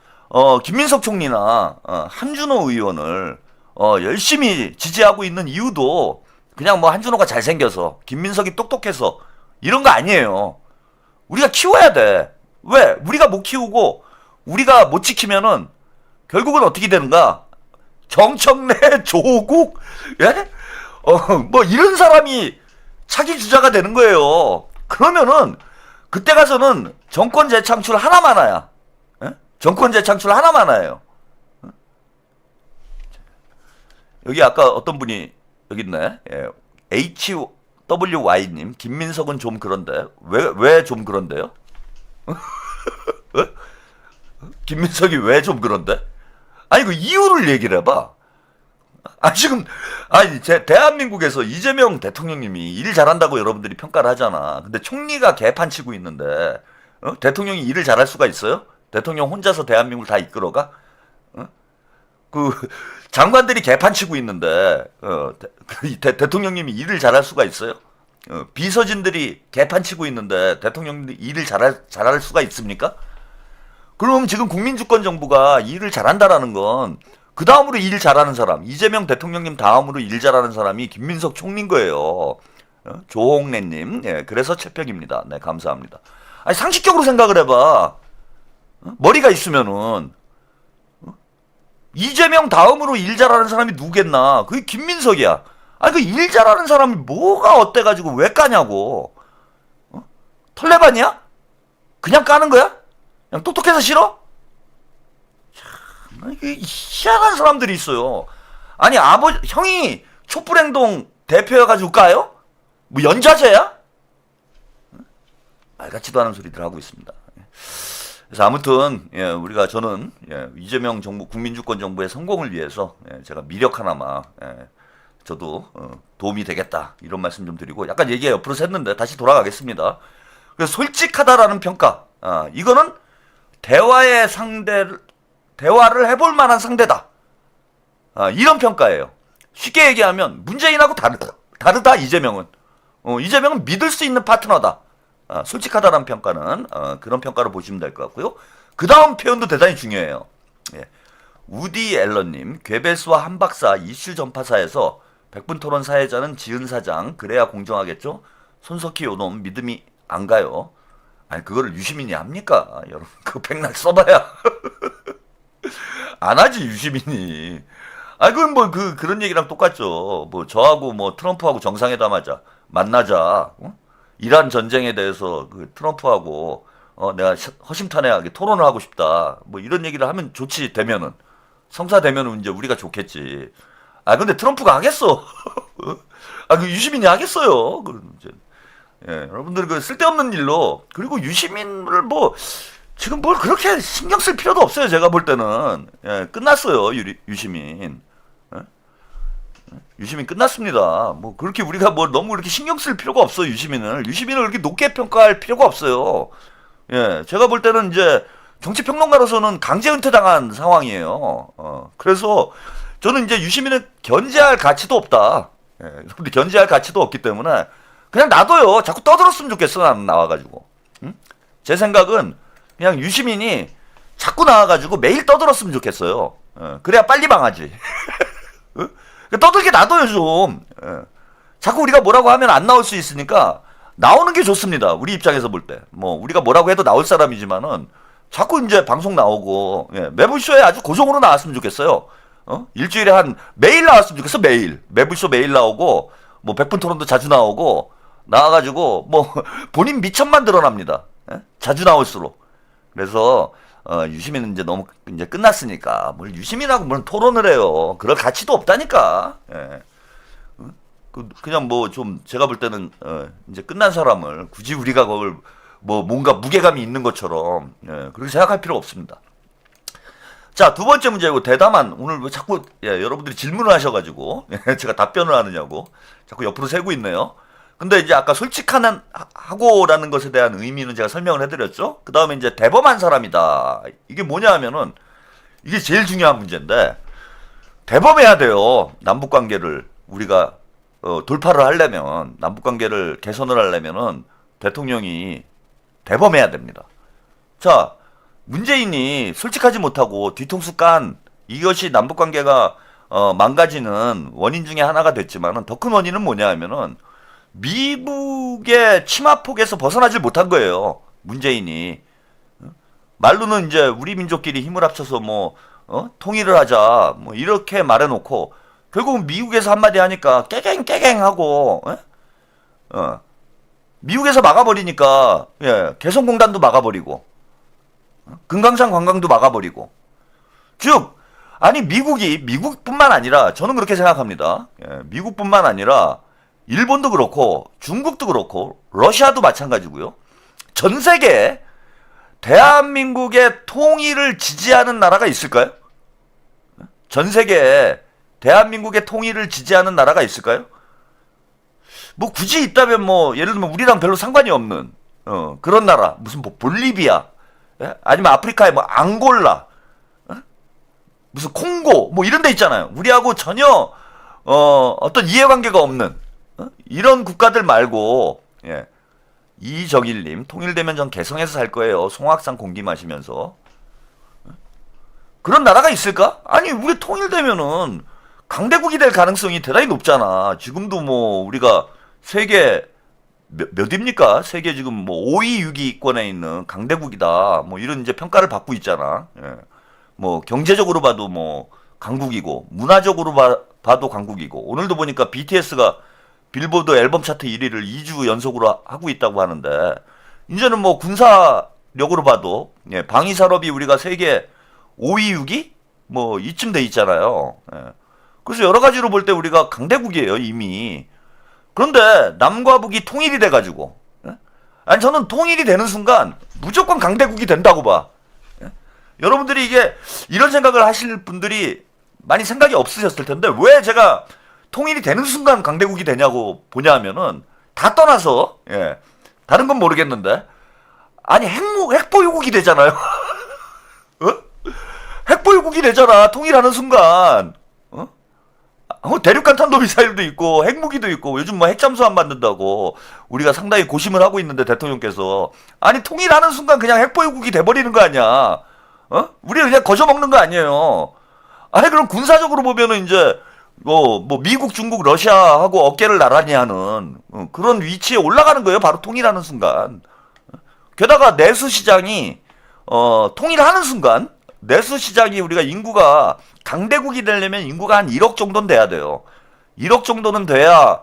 S1: 김민석 총리나 한준호 의원을 열심히 지지하고 있는 이유도 그냥 뭐 한준호가 잘생겨서, 김민석이 똑똑해서 이런 거 아니에요. 우리가 키워야 돼. 왜? 우리가 못 키우고 우리가 못 지키면은 결국은 어떻게 되는가? 정청래, 조국, 예? 뭐 이런 사람이 차기 주자가 되는 거예요. 그러면은 그때 가서는 정권 재창출 하나만 하야. 예? 정권 재창출 하나만 하예요. 여기 아까 어떤 분이 여기 있네. 예. HWY님, 김민석은 좀 그런데 왜 좀 그런데요? 김민석이 왜 좀 그런데? 아니 그 이유를 얘기를 해봐. 아 지금 아니 대한민국에서 이재명 대통령님이 일 잘한다고 여러분들이 평가를 하잖아. 근데 총리가 개판 치고 있는데 대통령이 일을 잘할 수가 있어요? 대통령 혼자서 대한민국을 다 이끌어가? 그 장관들이 개판 치고 있는데 대통령님이 일을 잘할 수가 있어요? 비서진들이 개판 치고 있는데 대통령님이 일을 잘할 수가 있습니까? 그럼 지금 국민주권 정부가 일을 잘한다라는 건 그 다음으로 일 잘하는 사람, 이재명 대통령님 다음으로 일 잘하는 사람이 김민석 총리인 거예요. 조홍래님, 예, 그래서 채평입니다. 네, 감사합니다. 아니 상식적으로 생각을 해봐. 머리가 있으면은 이재명 다음으로 일 잘하는 사람이 누구겠나? 그게 김민석이야. 아니 그 일 잘하는 사람이 뭐가 어때가지고 왜 까냐고? 털레반이야? 그냥 까는 거야? 그냥 똑똑해서 싫어? 참, 이게 희한한 사람들이 있어요. 아니 형이 촛불행동 대표여가지고 까요? 뭐 연좌제야? 말 같지도 않은 소리들 하고 있습니다. 그래서 아무튼 저는 이재명 정부 국민주권 정부의 성공을 위해서 제가 미력 하나마 저도 도움이 되겠다 이런 말씀 좀 드리고 약간 얘기가 옆으로 샜는데 다시 돌아가겠습니다. 그래서 솔직하다라는 평가 이거는 대화를 해볼 만한 상대다 이런 평가예요. 쉽게 얘기하면 문재인하고 다르다 이재명은 이재명은 믿을 수 있는 파트너다. 솔직하다라는 평가는 그런 평가로 보시면 될 것 같고요. 그 다음 표현도 대단히 중요해요. 우디 앨런님, 괴베스와 한박사 이슈 전파사에서 백분토론 사회자는 지은 사장, 그래야 공정하겠죠? 손석희 요놈 믿음이 안 가요. 아니 그거를 유시민이 합니까? 여러분 그 백날 써봐야 안 하지 유시민이. 아니 그건 뭐 그런 얘기랑 똑같죠. 뭐 저하고 뭐 트럼프하고 정상회담하자, 만나자. 이란 전쟁에 대해서 그 트럼프하고 내가 허심탄회하게 토론을 하고 싶다. 뭐 이런 얘기를 하면 좋지. 되면은 성사되면은 이제 우리가 좋겠지. 아 근데 트럼프가 하겠어. 그 유시민이 하겠어요. 여러분들 그 쓸데없는 일로 그리고 유시민을 뭐 지금 뭘 그렇게 신경 쓸 필요도 없어요. 제가 볼 때는 끝났어요. 유시민. 유시민 끝났습니다. 뭐 그렇게 우리가 뭐 너무 그렇게 신경 쓸 필요가 없어. 유시민을 그렇게 높게 평가할 필요가 없어요. 제가 볼 때는 이제 정치평론가로서는 강제 은퇴당한 상황이에요. 그래서 저는 이제 유시민을 견제할 가치도 없다. 근데 견제할 가치도 없기 때문에 그냥 놔둬요. 자꾸 떠들었으면 좋겠어. 나는 나와가지고. 응? 제 생각은 그냥 유시민이 자꾸 나와가지고 매일 떠들었으면 좋겠어요. 그래야 빨리 망하지. 떠들게 놔둬요 좀. 자꾸 우리가 뭐라고 하면 안 나올 수 있으니까 나오는 게 좋습니다. 우리 입장에서 볼 때. 뭐 우리가 뭐라고 해도 나올 사람이지만은 자꾸 이제 방송 나오고 매불쇼에 아주 고정으로 나왔으면 좋겠어요. 일주일에 매일 나왔으면 좋겠어. 매불쇼 매일 나오고 뭐 백분토론도 자주 나오고 나와가지고 뭐 본인 미천만 드러납니다. 자주 나올수록. 그래서 유시민은 이제 너무 이제 끝났으니까 뭘 유시민하고 뭘 토론을 해요. 그럴 가치도 없다니까. 그냥 뭐 좀 제가 볼 때는 이제 끝난 사람을 굳이 우리가 그걸 뭐 뭔가 무게감이 있는 것처럼 그렇게 생각할 필요가 없습니다. 자, 두 번째 문제고 대담한 오늘 왜 자꾸 여러분들이 질문을 하셔가지고 제가 답변을 하느냐고 자꾸 옆으로 세고 있네요. 근데 이제 아까 솔직하고라는 것에 대한 의미는 제가 설명을 해드렸죠. 그 다음에 이제 대범한 사람이다. 이게 뭐냐 하면은 이게 제일 중요한 문제인데 대범해야 돼요. 남북관계를 우리가 돌파를 하려면 남북관계를 개선을 하려면은 대통령이 대범해야 됩니다. 자, 문재인이 솔직하지 못하고 뒤통수 깐 이것이 남북관계가 망가지는 원인 중에 하나가 됐지만은 더 큰 원인은 뭐냐 하면은 미국의 치마폭에서 벗어나질 못한 거예요. 문재인이. 말로는 이제 우리 민족끼리 힘을 합쳐서 뭐 통일을 하자 뭐 이렇게 말해놓고 결국은 미국에서 한마디 하니까 깨갱 하고 미국에서 막아버리니까 개성공단도 막아버리고 금강산 관광도 막아버리고 즉 아니 미국뿐만 아니라 저는 그렇게 생각합니다. 미국뿐만 아니라 일본도 그렇고 중국도 그렇고 러시아도 마찬가지고요. 전 세계 대한민국의 통일을 지지하는 나라가 있을까요? 전 세계에 대한민국의 통일을 지지하는 나라가 있을까요? 뭐 굳이 있다면 뭐 예를 들면 우리랑 별로 상관이 없는 그런 나라, 무슨 뭐 볼리비아, 예? 아니면 아프리카의 뭐 앙골라, 무슨 콩고 뭐 이런 데 있잖아요. 우리하고 전혀 어떤 이해관계가 없는 이런 국가들 말고, 예. 이정일님, 통일되면 전 개성에서 살 거예요. 송악산 공기 마시면서. 그런 나라가 있을까? 아니, 우리 통일되면은 강대국이 될 가능성이 대단히 높잖아. 지금도 뭐 우리가 세계 몇입니까? 세계 지금 뭐 5위, 6위권에 있는 강대국이다. 뭐 이런 이제 평가를 받고 있잖아. 예. 뭐 경제적으로 봐도 뭐 강국이고, 문화적으로 봐도 강국이고. 오늘도 보니까 BTS가 빌보드 앨범 차트 1위를 2주 연속으로 하고 있다고 하는데, 이제는 뭐 군사력으로 봐도, 예, 방위 산업이 우리가 세계 5위, 6위? 뭐 이쯤 돼 있잖아요. 예. 그래서 여러 가지로 볼 때 우리가 강대국이에요, 이미. 그런데 남과 북이 통일이 돼가지고, 예? 아니 저는 통일이 되는 순간 무조건 강대국이 된다고 봐. 예? 여러분들이 이게 이런 생각을 하실 분들이 많이 생각이 없으셨을 텐데, 왜 제가 통일이 되는 순간 강대국이 되냐고 보냐 하면은, 다 떠나서, 예, 다른 건 모르겠는데, 아니 핵보유국이 되잖아요. 어? 핵보유국이 되잖아, 통일하는 순간. 대륙간 탄도미사일도 있고 핵무기도 있고, 요즘 뭐 핵잠수함 만든다고 우리가 상당히 고심을 하고 있는데, 대통령께서 아니 통일하는 순간 그냥 핵보유국이 돼버리는 거 아니야. 우리 그냥 거저먹는 거 아니에요. 아니 그럼 군사적으로 보면은 이제 뭐 미국, 중국, 러시아하고 어깨를 나란히 하는 그런 위치에 올라가는 거예요, 바로 통일하는 순간. 게다가 내수 시장이 통일하는 순간, 내수 시장이 우리가 인구가 강대국이 되려면 인구가 한 1억 정도는 돼야 돼요. 1억 정도는 돼야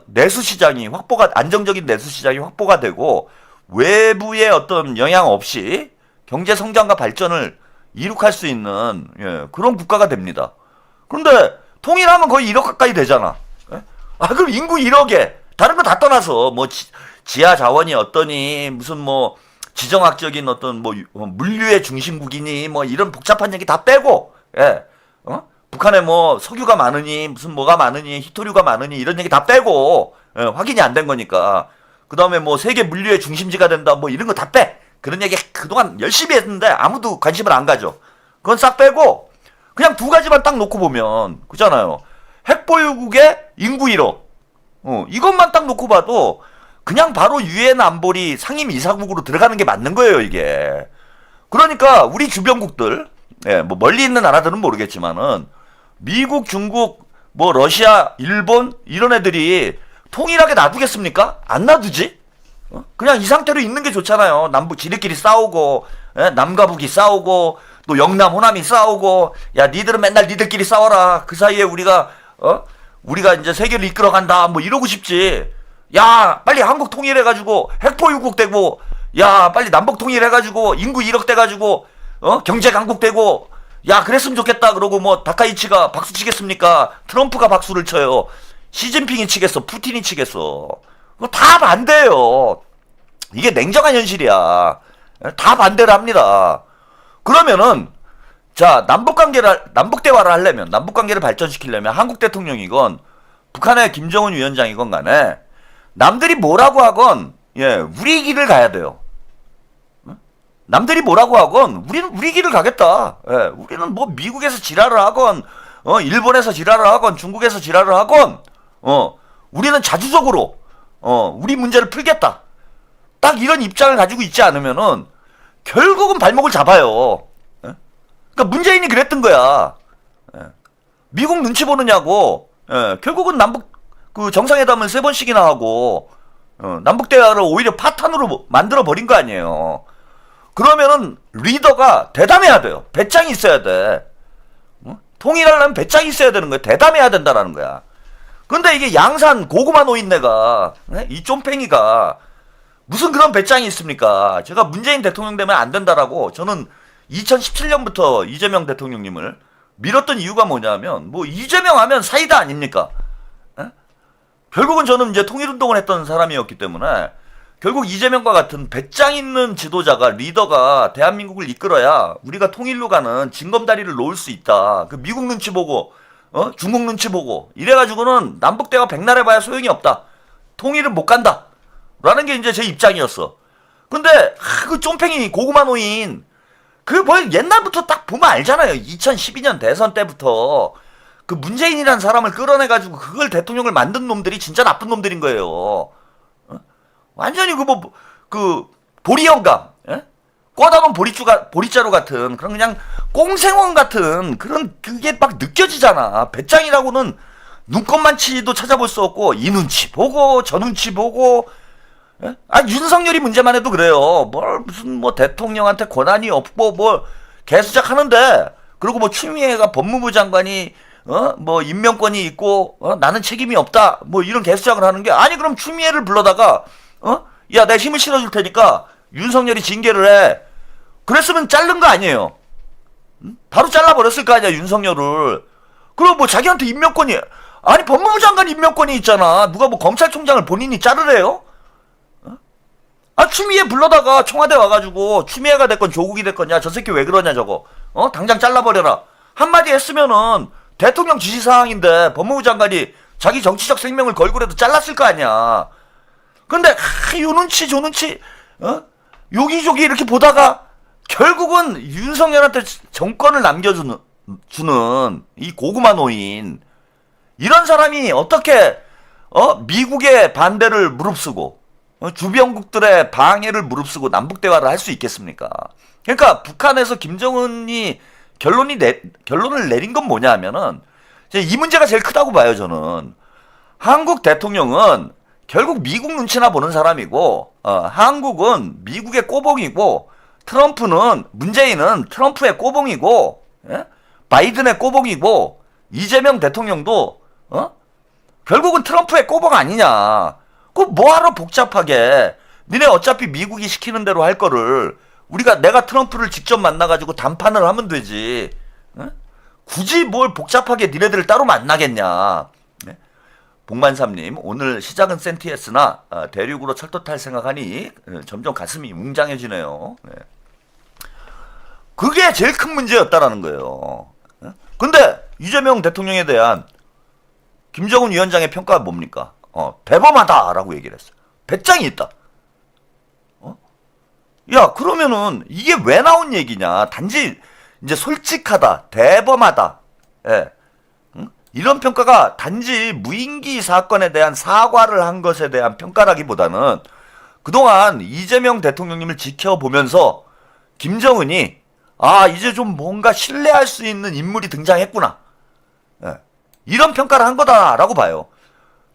S1: 내수 시장이 확보가, 안정적인 내수 시장이 확보가 되고, 외부의 어떤 영향 없이 경제 성장과 발전을 이룩할 수 있는, 예, 그런 국가가 됩니다. 그런데 통일하면 거의 1억 가까이 되잖아. 예? 아 그럼 인구 1억에 다른 거 다 떠나서 뭐 지하 자원이 어떠니, 무슨 뭐 지정학적인 어떤 뭐 물류의 중심국이니, 뭐 이런 복잡한 얘기 다 빼고, 예, 북한에 뭐 석유가 많으니, 무슨 뭐가 많으니, 히토류가 많으니, 이런 얘기 다 빼고, 예, 확인이 안 된 거니까. 그 다음에 뭐 세계 물류의 중심지가 된다, 뭐 이런 거 다 빼. 그런 얘기 그동안 열심히 했는데 아무도 관심을 안 가져. 그건 싹 빼고 그냥 두 가지만 딱 놓고 보면, 그잖아요. 핵보유국의 인구 1억. 이것만 딱 놓고 봐도 그냥 바로 유엔 안보리 상임이사국으로 들어가는 게 맞는 거예요, 이게. 그러니까 우리 주변국들, 예, 뭐 멀리 있는 나라들은 모르겠지만은 미국, 중국, 뭐 러시아, 일본 이런 애들이 통일하게 놔두겠습니까? 안 놔두지? 그냥 이 상태로 있는 게 좋잖아요. 남북 지들끼리 싸우고, 예? 남과 북이 싸우고, 또 영남 호남이 싸우고, 야 니들은 맨날 니들끼리 싸워라. 그 사이에 우리가 이제 세계를 이끌어간다, 뭐 이러고 싶지. 야 빨리 한국 통일해가지고 핵보유국 되고, 야 빨리 남북 통일해가지고 인구 1억 돼가지고 경제 강국 되고, 야 그랬으면 좋겠다. 그러고 뭐 다카이치가 박수 치겠습니까? 트럼프가 박수를 쳐요? 시진핑이 치겠어? 푸틴이 치겠어? 그거 다 반대예요. 이게 냉정한 현실이야. 다 반대를 합니다. 그러면은 자, 남북 대화를 하려면, 남북 관계를 발전시키려면 한국 대통령이건 북한의 김정은 위원장이건 간에 남들이 뭐라고 하건, 예, 우리 길을 가야 돼요. 남들이 뭐라고 하건 우리는 우리 길을 가겠다. 예, 우리는 뭐 미국에서 지랄을 하건, 일본에서 지랄을 하건, 중국에서 지랄을 하건, 우리는 자주적으로 우리 문제를 풀겠다. 딱 이런 입장을 가지고 있지 않으면은 결국은 발목을 잡아요. 예? 그러니까 문재인이 그랬던 거야. 예. 미국 눈치 보느냐고. 예. 결국은 남북 그 정상회담을 3번씩이나 하고, 남북 대화를 오히려 파탄으로 만들어 버린 거 아니에요. 그러면은 리더가 대담해야 돼요. 배짱이 있어야 돼. 통일하려면 배짱이 있어야 되는 거야. 대담해야 된다라는 거야. 근데 이게 양산 고구마 노인네가, 이 쫌팽이가 무슨 그런 배짱이 있습니까? 제가 문재인 대통령 되면 안 된다라고, 저는 2017년부터 이재명 대통령님을 밀었던 이유가 뭐냐면, 뭐 이재명 하면 사이다 아닙니까? 에? 결국은 저는 이제 통일운동을 했던 사람이었기 때문에 결국 이재명과 같은 배짱 있는 지도자가, 리더가 대한민국을 이끌어야 우리가 통일로 가는 징검다리를 놓을 수 있다. 그 미국 눈치 보고, 중국 눈치 보고, 이래가지고는 남북대화 백날 해봐야 소용이 없다. 통일은 못 간다. 라는 게 이제 제 입장이었어. 근데, 그 쫌팽이 고구마 노인, 그 뭐 옛날부터 딱 보면 알잖아요. 2012년 대선 때부터. 그 문재인이라는 사람을 끌어내가지고 그걸 대통령을 만든 놈들이 진짜 나쁜 놈들인 거예요. 완전히 보리 영감, 예? 꽂아놓은 보리자루 같은, 그런 그냥 꽁생원 같은, 그게 막 느껴지잖아. 배짱이라고는 눈꽃만치도 찾아볼 수 없고, 이 눈치 보고, 저 눈치 보고, 예? 윤석열이 문제만 해도 그래요. 무슨 대통령한테 권한이 없고, 개수작 하는데, 그리고 추미애가 법무부 장관이, 임명권이 있고, 나는 책임이 없다. 이런 개수작을 하는 게, 아니, 그럼 추미애를 불러다가, 야, 내가 힘을 실어줄 테니까 윤석열이 징계를 해. 그랬으면 자른 거 아니에요. 응? 바로 잘라버렸을 거 아니야, 윤석열을. 그리고 자기한테 임명권이, 아니, 법무부 장관 임명권이 있잖아. 누가 검찰총장을 본인이 자르래요? 추미애 불러다가 청와대 와가지고, 추미애가 됐건 조국이 됐건, 야, 저 새끼 왜 그러냐, 저거. 당장 잘라버려라. 한마디 했으면은 대통령 지시사항인데 법무부 장관이 자기 정치적 생명을 걸고라도 잘랐을 거 아니야. 근데 요 눈치 저 눈치 여기저기 이렇게 보다가 결국은 윤석열한테 정권을 남겨주는 이 고구마 노인, 이런 사람이 어떻게 미국의 반대를 무릅쓰고 주변국들의 방해를 무릅쓰고 남북대화를 할 수 있겠습니까? 그러니까 북한에서 김정은이 결론을 내린 건 뭐냐 하면은 이 문제가 제일 크다고 봐요. 저는 한국 대통령은 결국 미국 눈치나 보는 사람이고, 한국은 미국의 꼬봉이고, 문재인은 트럼프의 꼬봉이고, 예? 바이든의 꼬봉이고, 이재명 대통령도, 결국은 트럼프의 꼬봉 아니냐. 뭐하러 복잡하게, 니네 어차피 미국이 시키는 대로 할 거를, 내가 트럼프를 직접 만나가지고 담판을 하면 되지. 예? 굳이 뭘 복잡하게 니네들을 따로 만나겠냐. 복만삼님, 오늘 시작은 센티했으나 대륙으로 철도 탈 생각하니 점점 가슴이 웅장해지네요. 네. 그게 제일 큰 문제였다라는 거예요. 근데 이재명 대통령에 대한 김정은 위원장의 평가가 뭡니까? 대범하다라고 얘기를 했어요. 배짱이 있다. 야, 그러면은 이게 왜 나온 얘기냐? 단지 이제 솔직하다, 대범하다. 예. 이런 평가가 단지 무인기 사건에 대한 사과를 한 것에 대한 평가라기보다는 그동안 이재명 대통령님을 지켜보면서 김정은이 이제 좀 뭔가 신뢰할 수 있는 인물이 등장했구나. 예. 이런 평가를 한 거다라고 봐요.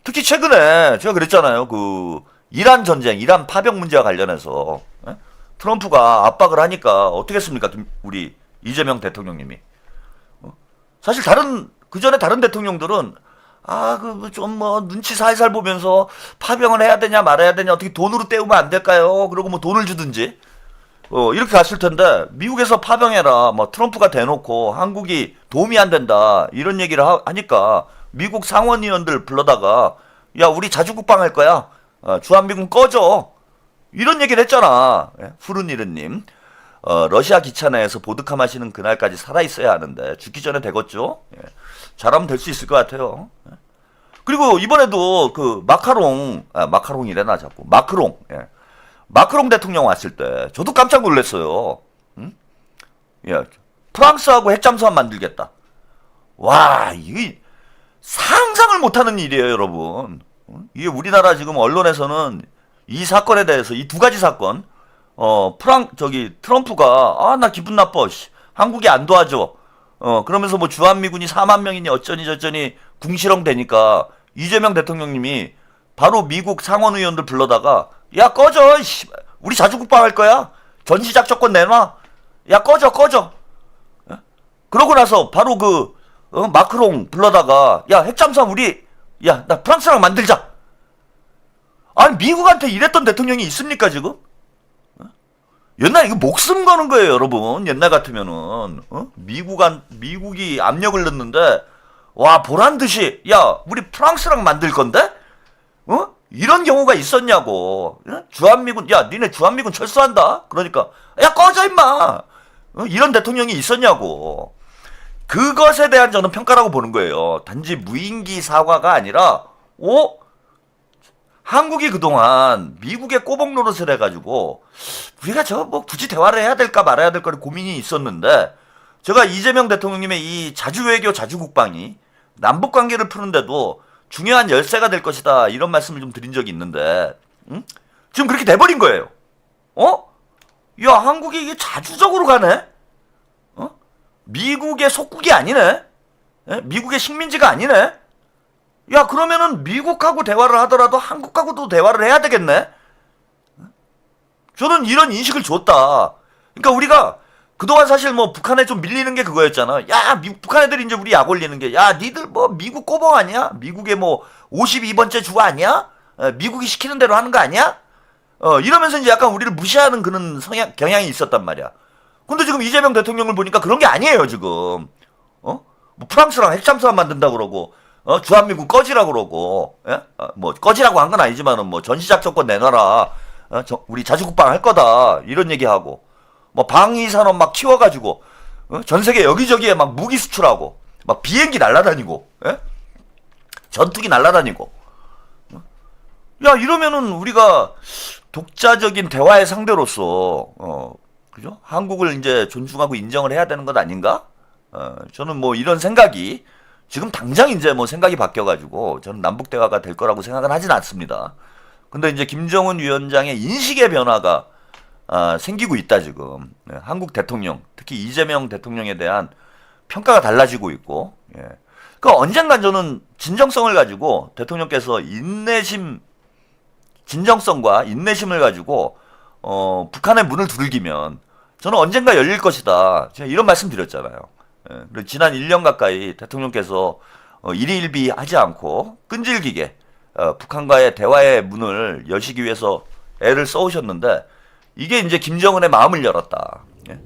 S1: 특히 최근에 제가 그랬잖아요. 이란 전쟁, 이란 파병 문제와 관련해서 트럼프가 압박을 하니까 어떻게 했습니까? 우리 이재명 대통령님이. 사실 그 전에 다른 대통령들은 눈치 살살 보면서 파병을 해야 되냐 말아야 되냐, 어떻게 돈으로 때우면 안 될까요? 그리고 돈을 주든지 이렇게 갔을 텐데, 미국에서 파병해라, 트럼프가 대놓고 한국이 도움이 안 된다 이런 얘기를 하니까 미국 상원의원들 불러다가, 야, 우리 자주국방 할 거야, 주한미군 꺼져, 이런 얘기를 했잖아. 푸른이르님, 러시아 기차 내에서 보드카 마시는 그날까지 살아있어야 하는데 죽기 전에 되겠죠. 잘하면 될 수 있을 것 같아요. 그리고 이번에도 마카롱이래나 자꾸 마크롱 대통령 왔을 때 저도 깜짝 놀랐어요. 응? 예, 프랑스하고 핵잠수함 만들겠다. 와, 이게 상상을 못하는 일이에요, 여러분. 이게 우리나라 지금 언론에서는 이 사건에 대해서, 이 두 가지 사건, 트럼프가, 나 기분 나빠. 한국이 안 도와줘. 그러면서 주한미군이 4만 명이니 어쩌니 저쩌니 궁시렁 되니까 이재명 대통령님이 바로 미국 상원의원들 불러다가, 야, 꺼져. 우리 자주국방 할 거야. 전시작전권 내놔. 야, 꺼져. 그러고 나서 바로 마크롱 불러다가, 야, 핵잠수함 나 프랑스랑 만들자. 아니, 미국한테 이랬던 대통령이 있습니까, 지금? 옛날에 이거 목숨 거는 거예요, 여러분. 옛날 같으면은, 미국이 압력을 넣는데, 와, 보란 듯이, 야, 우리 프랑스랑 만들 건데? 이런 경우가 있었냐고. 주한미군, 야, 니네 주한미군 철수한다? 그러니까, 야, 꺼져, 임마! 이런 대통령이 있었냐고. 그것에 대한 저는 평가라고 보는 거예요. 단지 무인기 사과가 아니라, 한국이 그동안 미국의 꼬복 노릇을 해가지고, 우리가 저 뭐 굳이 대화를 해야 될까 말아야 될까 고민이 있었는데, 제가 이재명 대통령님의 이 자주외교 자주국방이 남북 관계를 푸는데도 중요한 열쇠가 될 것이다, 이런 말씀을 좀 드린 적이 있는데, 지금 그렇게 돼버린 거예요. 야, 한국이 이게 자주적으로 가네? 미국의 속국이 아니네? 미국의 식민지가 아니네? 야, 그러면은 미국하고 대화를 하더라도 한국하고도 대화를 해야 되겠네? 저는 이런 인식을 줬다. 그러니까 우리가 그동안 사실 뭐 북한에 좀 밀리는 게 그거였잖아. 야, 북한 애들이 이제 우리 약 올리는 게, 야, 니들 뭐 미국 꼬봉 아니야? 미국의 뭐 52번째 주 아니야? 미국이 시키는 대로 하는 거 아니야? 이러면서 이제 약간 우리를 무시하는 그런 경향이 있었단 말이야. 근데 지금 이재명 대통령을 보니까 그런 게 아니에요, 지금. 뭐 프랑스랑 핵잠수함 만든다 그러고, 주한미군 꺼지라 그러고, 예? 뭐 꺼지라고 한 건 아니지만은 뭐 전시작전권 내놔라. 우리 자주국방 할 거다. 이런 얘기하고, 뭐 방위산업 막 키워가지고, 전 세계 여기저기에 막 무기 수출하고, 막 비행기 날라다니고, 예? 전투기 날라다니고. 야, 이러면은 우리가 독자적인 대화의 상대로서, 그죠? 한국을 이제 존중하고 인정을 해야 되는 것 아닌가? 저는 뭐 이런 생각이, 지금 당장 이제 뭐 생각이 바뀌어가지고, 저는 남북대화가 될 거라고 생각은 하진 않습니다. 근데 이제 김정은 위원장의 인식의 변화가, 생기고 있다, 지금. 네, 한국 대통령, 특히 이재명 대통령에 대한 평가가 달라지고 있고, 예. 그 언젠간 저는 진정성을 가지고 대통령께서 진정성과 인내심을 가지고, 북한의 문을 두들기면 저는 언젠가 열릴 것이다. 제가 이런 말씀 드렸잖아요. 예, 그리고 지난 1년 가까이 대통령께서 일희일비 하지 않고 끈질기게 북한과의 대화의 문을 여시기 위해서 애를 써오셨는데, 이게 이제 김정은의 마음을 열었다. 예?